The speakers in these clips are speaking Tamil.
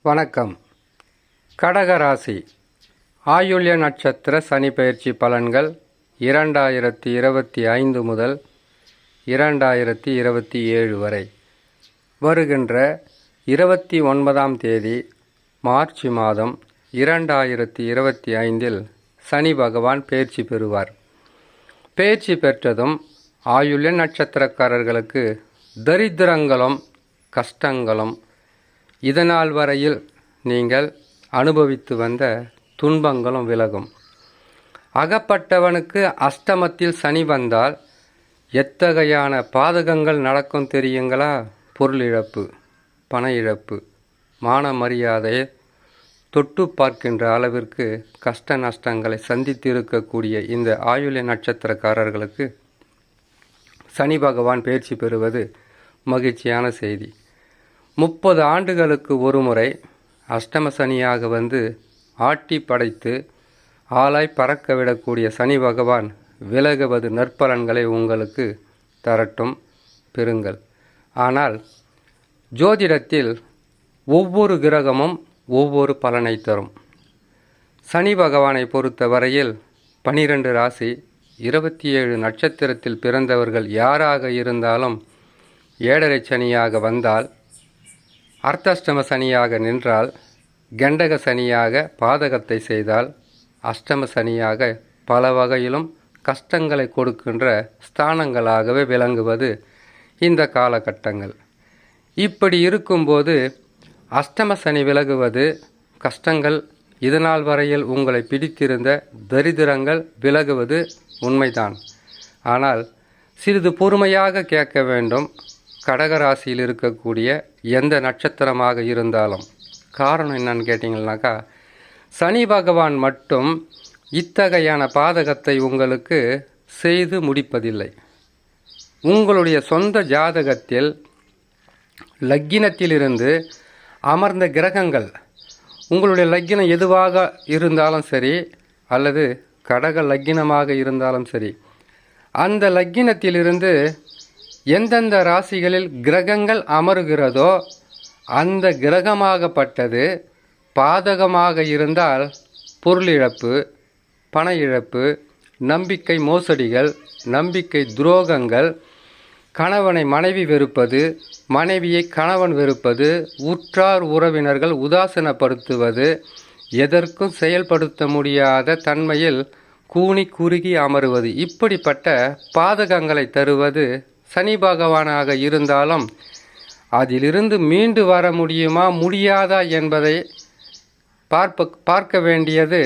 வணக்கம். கடகராசி ஆயுள்ய நட்சத்திர சனி பெயர்ச்சி பலன்கள் 2025 முதல் 2027 வரை. வருகின்ற 29ஆம் தேதி மார்ச் மாதம் 2025இல் சனி பகவான் பெயர்ச்சி பெறுவார். பெயர்ச்சி பெற்றதும் ஆயுள்ய நட்சத்திரக்காரர்களுக்கு தரித்திரங்களும் கஷ்டங்களும் இதனால் வரையில் நீங்கள் அனுபவித்து வந்த துன்பங்களும் விலகும். அகப்பட்டவனுக்கு அஷ்டமத்தில் சனி வந்தால் எத்தகையான பாதகங்கள் நடக்கும் தெரியுங்களா? பொருள் இழப்பு, பண இழப்பு, மான மரியாதையை தொட்டு பார்க்கின்ற அளவிற்கு கஷ்ட நஷ்டங்களை சந்தித்திருக்கக்கூடிய இந்த ஆயுள்ய நட்சத்திரக்காரர்களுக்கு சனி பகவான் பயிற்சி பெறுவது மகிழ்ச்சியான செய்தி. 30 ஆண்டுகளுக்கு ஒரு முறை அஷ்டம சனியாக வந்து ஆட்டி படைத்து ஆளாய் பறக்க விடக்கூடிய சனி பகவான் விலகுவது நற்பலன்களை உங்களுக்கு தரட்டும், பெறுங்கள். ஆனால் ஜோதிடத்தில் ஒவ்வொரு கிரகமும் ஒவ்வொரு பலனை தரும். சனி பகவானை பொறுத்த வரையில் 12 ராசி 27 நட்சத்திரத்தில் பிறந்தவர்கள் யாராக இருந்தாலும் 7.5 சனியாக வந்தால், அர்த்தாஷ்டம சனியாக நின்றால், கண்டக சனியாக பாதகத்தை செய்தால், அஷ்டம சனியாக பல வகையிலும் கஷ்டங்களை கொடுக்கின்ற ஸ்தானங்களாகவே விளங்குவது இந்த காலகட்டங்கள். இப்படி இருக்கும்போது அஷ்டம சனி விலகுவது கஷ்டங்கள், இதனால் வரையில் உங்களை பிடித்திருந்த தரித்திரங்கள் விலகுவது உண்மைதான். ஆனால் சிறிது பொறுமையாக கேட்க வேண்டும். கடகராசியில் இருக்கக்கூடிய எந்த நட்சத்திரமாக இருந்தாலும். காரணம் என்னன்னு கேட்டிங்கன்னாக்கா, சனி பகவான் மட்டும் இத்தகையான பாதகத்தை உங்களுக்கு செய்து முடிப்பதில்லை. உங்களுடைய சொந்த ஜாதகத்தில் லக்கினத்திலிருந்து அமர்ந்த கிரகங்கள், உங்களுடைய லக்கினம் எதுவாக இருந்தாலும் சரி அல்லது கடக லக்கினமாக இருந்தாலும் சரி, அந்த லக்கினத்திலிருந்து எந்தெந்த ராசிகளில் கிரகங்கள் அமருகிறதோ அந்த கிரகமாகப்பட்டது பாதகமாக இருந்தால் பொருள் இழப்பு, பண இழப்பு, நம்பிக்கை மோசடிகள், நம்பிக்கை துரோகங்கள், கணவனை மனைவி வெறுப்பது, மனைவியை கணவன் வெறுப்பது, உற்றார் உறவினர்கள் உதாசீனப்படுத்துவது, எதற்கும் செயல்படுத்த முடியாத தன்மையில் கூனி குறுகி அமருவது, இப்படிப்பட்ட பாதகங்களை தருவது சனி பகவானாக இருந்தாலும் அதிலிருந்து மீண்டு வர முடியுமா முடியாதா என்பதை பார்க்க வேண்டியது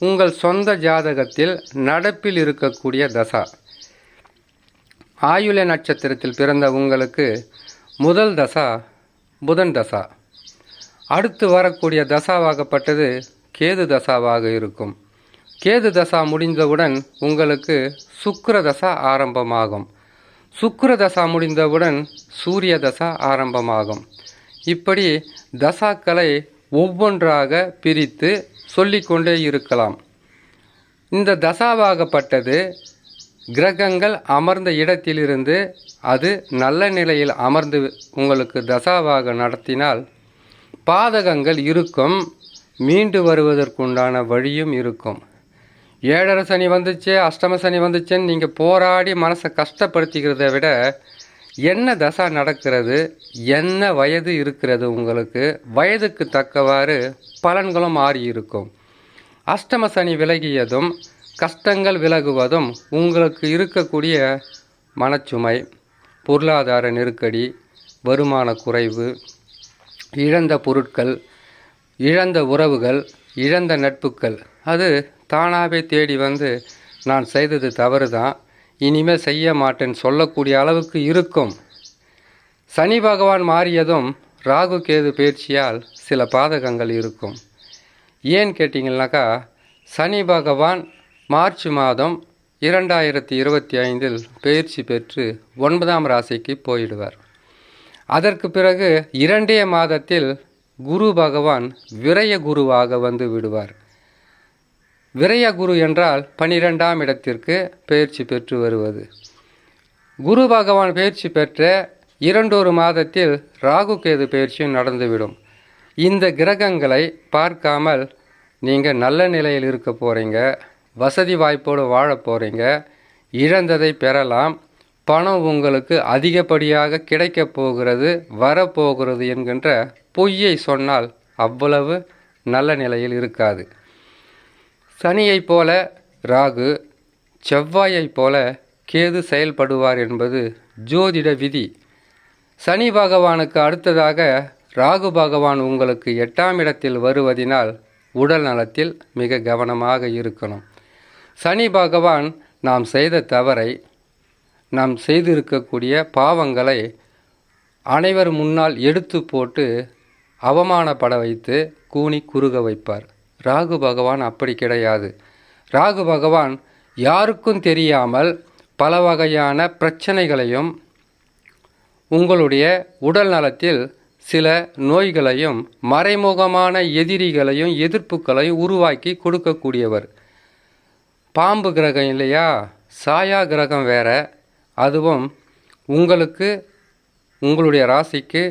உங்கள் சொந்த ஜாதகத்தில் நடப்பில் இருக்கக்கூடிய தசா. ஆயுள்ய நட்சத்திரத்தில் பிறந்த உங்களுக்கு முதல் தசா புதன் தசா, அடுத்து வரக்கூடிய தசாவாகப்பட்டது கேது தசாவாக இருக்கும். கேது தசா முடிந்தவுடன் உங்களுக்கு சுக்கிர தசா ஆரம்பமாகும். சுக்கிர தசா முடிந்தவுடன் சூரிய தசா ஆரம்பமாகும். இப்படி தசாக்களை ஒவ்வொன்றாக பிரித்து சொல்லிக்கொண்டே இருக்கலாம். இந்த தசாவாகப்பட்டது கிரகங்கள் அமர்ந்த இடத்திலிருந்து அது நல்ல நிலையில் அமர்ந்து உங்களுக்கு தசாவாக நடத்தினால் பாதகங்கள் இருக்கும், மீண்டு வருவதற்குண்டான வழியும் இருக்கும். 7.5 சனி வந்துச்சு, அஷ்டம சனி வந்துச்சுன்னு நீங்கள் போராடி மனசை கஷ்டப்படுத்திக்கிறத விட என்ன தசா நடக்கிறது, என்ன வயது இருக்கிறது, உங்களுக்கு வயதுக்கு தக்கவாறு பலன்களும் மாறி இருக்கும். அஷ்டம சனி விலகியதும் கஷ்டங்கள் விலகுவதும் உங்களுக்கு இருக்கக்கூடிய மனச்சுமை, பொருளாதார நெருக்கடி, வருமான குறைவு, இழந்த பொருட்கள், இழந்த உறவுகள், இழந்த நட்புகள் அது தானாகவே தேடி வந்து நான் செய்தது தவறு தான், இனிமேல் செய்ய மாட்டேன்னு சொல்லக்கூடிய அளவுக்கு இருக்கும். சனி பகவான் மாறியதும் ராகு கேது பயிற்சியால் சில பாதகங்கள் இருக்கும். ஏன்னு கேட்டிங்கன்னாக்கா, சனி பகவான் மார்ச் மாதம் 2025இல் பயிற்சி பெற்று 9ஆம் ராசிக்கு போயிடுவார். அதற்கு பிறகு 2 மாதத்தில் குரு பகவான் விரய குருவாக வந்து விடுவார். விரய குரு என்றால் 12ஆம் இடத்திற்கு பயிற்சி பெற்று வருவது. குரு பகவான் பயிற்சி பெற்ற 2 மாதத்தில் ராகு கேது பயிற்சியும் நடந்துவிடும். இந்த கிரகங்களை பார்க்காமல் நீங்கள் நல்ல நிலையில் இருக்க போகிறீங்க, வசதி வாய்ப்போடு வாழ போகிறீங்க, இழந்ததை பெறலாம், பணம் உங்களுக்கு அதிகப்படியாக கிடைக்கப் போகிறது, வரப்போகிறது என்கின்ற பொய்யை சொன்னால் அவ்வளவு நல்ல நிலையில் இருக்காது. சனியைப் போல ராகு, செவ்வாயைப் போல கேது செயல்படுவார் என்பது ஜோதிட விதி. சனி பகவானுக்கு அடுத்ததாக ராகு பகவான் உங்களுக்கு 8ஆம் இடத்தில் வருவதினால் உடல் நலத்தில் மிக கவனமாக இருக்கணும். சனி பகவான் நாம் செய்த தவறை, நாம் செய்திருக்கக்கூடிய பாவங்களை அனைவர் முன்னால் எடுத்து போட்டு அவமானப்பட வைத்து கூனி குறுக வைப்பார். ராகு பகவான் அப்படி கிடையாது. ராகு பகவான் யாருக்கும் தெரியாமல் பல வகையான பிரச்சனைகளையும் உங்களுடைய உடல் நலத்தில் சில நோய்களையும் மறைமுகமான எதிரிகளையும் எதிர்ப்புகளையும் உருவாக்கி கொடுக்கக்கூடியவர். பாம்பு கிரகம் இல்லையா, சாயா கிரகம் வேற. அதுவும் உங்களுக்கு உங்களுடைய ராசிக்கு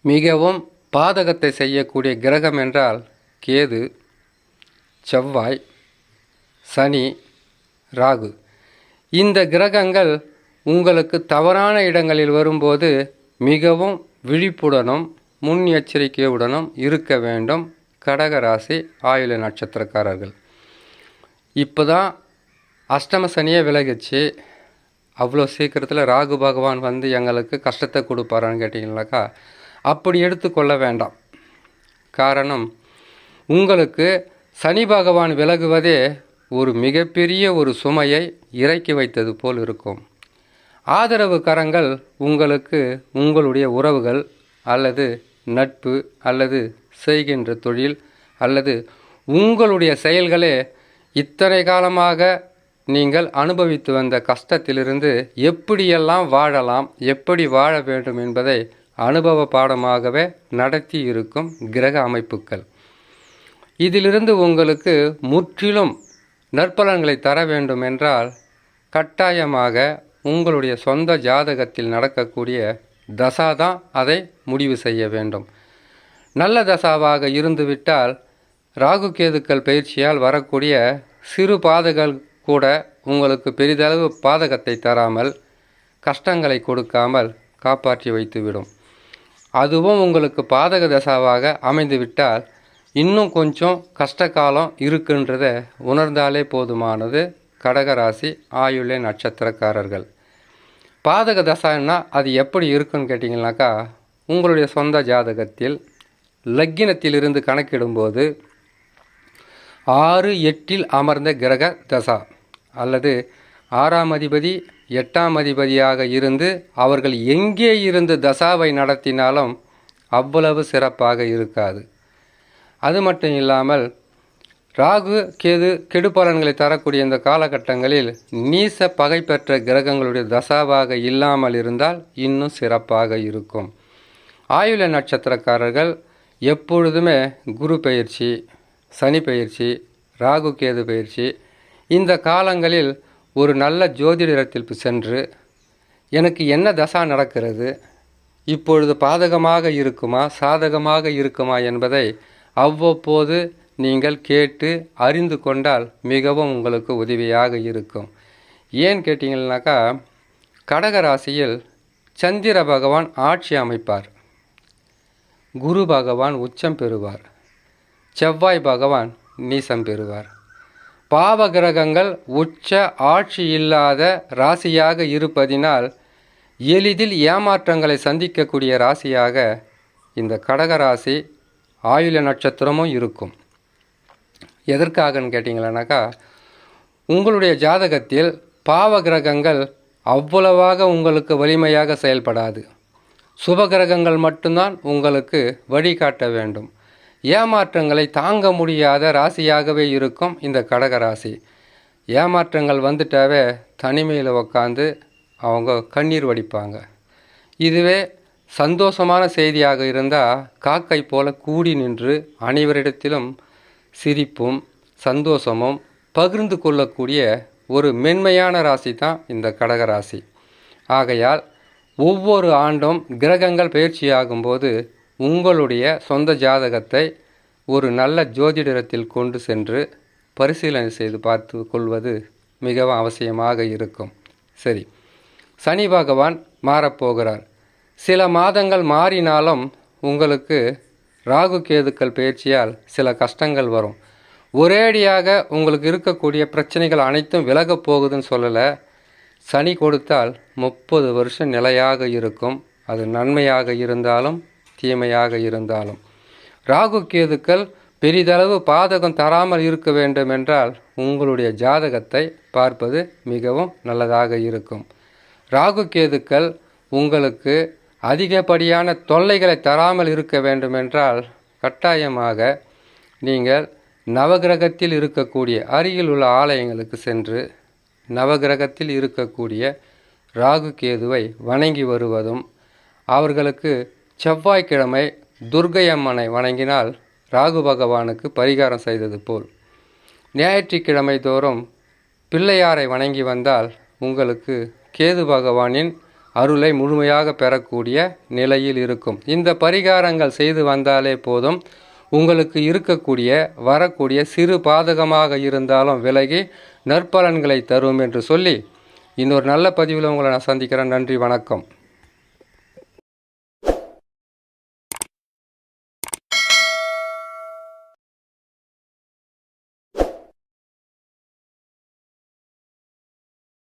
மிகவும் பாதகத்தை செய்யக்கூடிய கிரகம் என்றால் கேது, செவ்வாய், சனி, ராகு. இந்த கிரகங்கள் உங்களுக்கு தவறான இடங்களில் வரும்போது மிகவும் விழிப்புடனும் முன் எச்சரிக்கையுடனும் இருக்க வேண்டும். கடகராசி ஆயுள நட்சத்திரக்காரர்கள். இப்போ தான் அஷ்டம சனியே விலகிச்சு. அவ்வளோ சீக்கிரத்தில் ராகு பகவான் வந்து எங்களுக்கு கஷ்டத்தை கொடுப்பாரான்னு கேட்டிங்கனாக்கா அப்படி எடுத்துக்கொள்ள வேண்டாம். காரணம், உங்களுக்கு சனி பகவான் விலகுவதே ஒரு மிகப்பெரிய ஒரு சுமையை இறக்கி வைத்தது போல் இருக்கும். ஆதரவு கரங்கள் உங்களுக்கு உங்களுடைய உறவுகள் அல்லது நட்பு அல்லது செய்கின்ற தொழில் அல்லது உங்களுடைய செயல்களே இத்தனை காலமாக நீங்கள் அனுபவித்து வந்த கஷ்டத்திலிருந்து எப்படியெல்லாம் வாழலாம், எப்படி வாழ வேண்டும் என்பதை அனுபவ பாடமாகவே நடத்தி இருக்கும் கிரக அமைப்புகள். இதிலிருந்து உங்களுக்கு முற்றிலும் நற்பலன்களை தர வேண்டும் என்றால் கட்டாயமாக உங்களுடைய சொந்த ஜாதகத்தில் நடக்கக்கூடிய தசா தான் அதை முடிவு செய்ய வேண்டும். நல்ல தசாவாக இருந்துவிட்டால் ராகு கேதுக்கள் பயிற்சியால் வரக்கூடிய சிறு பாதகள் கூட உங்களுக்கு பெரிதளவு பாதகத்தை தராமல் கஷ்டங்களை கொடுக்காமல் காப்பாற்றி வைத்துவிடும். அதுவும் உங்களுக்கு பாதக தசாவாக அமைந்துவிட்டால் இன்னும் கொஞ்சம் கஷ்டகாலம் இருக்குன்றதை உணர்ந்தாலே போதுமானது. கடகராசி ஆயுள நட்சத்திரக்காரர்கள். பாதக தசான்னா அது எப்படி இருக்குன்னு கேட்டிங்கனாக்கா, உங்களுடைய சொந்த ஜாதகத்தில் லக்கினத்திலிருந்து கணக்கிடும்போது 6, 8 அமர்ந்த கிரக தசா அல்லது 6ஆம் அதிபதி 8ஆம் அதிபதியாக இருந்து அவர்கள் எங்கே இருந்து தசாவை நடத்தினாலும் அவ்வளவு சிறப்பாக இருக்காது. அது மட்டும் இல்லாமல் ராகு கேது கெடுபலன்களை தரக்கூடிய இந்த காலகட்டங்களில் நீச பகை பெற்ற கிரகங்களுடைய தசாவாக இல்லாமல் இருந்தால் இன்னும் சிறப்பாக இருக்கும். ஆயுள நட்சத்திரக்காரர்கள் எப்பொழுதுமே குரு பயிற்சி, சனி பயிற்சி, ராகு கேது பயிற்சி இந்த காலங்களில் ஒரு நல்ல ஜோதிடத்தில் சென்று எனக்கு என்ன தசா நடக்கிறது, இப்பொழுது பாதகமாக இருக்குமா சாதகமாக இருக்குமா என்பதை அவ்வப்போது நீங்கள் கேட்டு அறிந்து கொண்டால் மிகவும் உங்களுக்கு உதவியாக இருக்கும். ஏன் கேட்டிங்கன்னாக்கா, கடகராசியில் சந்திர பகவான் ஆட்சி அமைப்பார், குரு பகவான் உச்சம் பெறுவார், செவ்வாய் பகவான் நீசம் பெறுவார். பாவ கிரகங்கள் உச்ச ஆட்சி இல்லாத ராசியாக இருப்பதினால் எளிதில் ஏமாற்றங்களை சந்திக்கக்கூடிய ராசியாக இந்த கடகராசி ஆயுள நட்சத்திரமும் இருக்கும். எதற்காகன்னு கேட்டிங்களானாக்கா, உங்களுடைய ஜாதகத்தில் பாவ கிரகங்கள் அவ்வளவாக உங்களுக்கு வலிமையாக செயல்படாது. சுப கிரகங்கள் மட்டும்தான் உங்களுக்கு வழிகாட்ட வேண்டும். ஏமாற்றங்களை தாங்க முடியாத ராசியாகவே இருக்கும் இந்த கடகராசி. ஏமாற்றங்கள் வந்துட்டாவே தனிமையில் உக்காந்து அவங்க கண்ணீர் வடிப்பாங்க. இதுவே சந்தோஷமான செய்தியாக இருந்தால் காக்கை போல கூடி நின்று அனைவரிடத்திலும் சிரிப்பும் சந்தோஷமும் பகிர்ந்து கொள்ளக்கூடிய ஒரு மென்மையான ராசி தான் இந்த கடகராசி. ஆகையால் ஒவ்வொரு ஆண்டும் கிரகங்கள் பயிற்சியாகும்போது உங்களுடைய சொந்த ஜாதகத்தை ஒரு நல்ல ஜோதிடத்தில் கொண்டு சென்று பரிசீலனை செய்து பார்த்து கொள்வது மிகவும் அவசியமாக இருக்கும். சரி, சனி பகவான் மாறப்போகிறார். சில மாதங்கள் மாறினாலும் உங்களுக்கு ராகு கேதுக்கள் பயிற்சியால் சில கஷ்டங்கள் வரும். ஒரேடியாக உங்களுக்கு இருக்கக்கூடிய பிரச்சனைகள் அனைத்தும் விலகப் போகுதுன்னு சொல்லலை. சனி கொடுத்தால் 30 வருஷம் நிலையாக இருக்கும். அது நன்மையாக இருந்தாலும் தீமையாக இருந்தாலும். ராகு கேதுக்கள் பெரிதளவு பாதகம் தராமல் இருக்க வேண்டும் என்றால் உங்களுடைய ஜாதகத்தை பார்ப்பது மிகவும் நல்லதாக இருக்கும். ராகு கேதுக்கள் உங்களுக்கு அதிகப்படியான தொல்லைகளை தராமல் இருக்க வேண்டுமென்றால் கட்டாயமாக நீங்கள் நவகிரகத்தில் இருக்கக்கூடிய அருகில் உள்ள ஆலயங்களுக்கு சென்று நவகிரகத்தில் இருக்கக்கூடிய ராகு கேதுவை வணங்கி வருவதும், அவர்களுக்கு செவ்வாய்க்கிழமை துர்க்கை அம்மனை வணங்கினால் ராகு பகவானுக்கு பரிகாரம் செய்தது போல், ஞாயிற்றுக்கிழமை தோறும் பிள்ளையாரை வணங்கி வந்தால் உங்களுக்கு கேது பகவானின் அருளை முழுமையாக பெறக்கூடிய நிலையில் இருக்கும். இந்த பரிகாரங்கள் செய்து வந்தாலே போதும், உங்களுக்கு இருக்கக்கூடிய வரக்கூடிய சிறு பாதகமாக இருந்தாலும் விலகி நற்பலன்களை தரும் என்று சொல்லி இன்னொரு நல்ல பதிவில் உங்களை நான் சந்திக்கிறேன். நன்றி, வணக்கம்.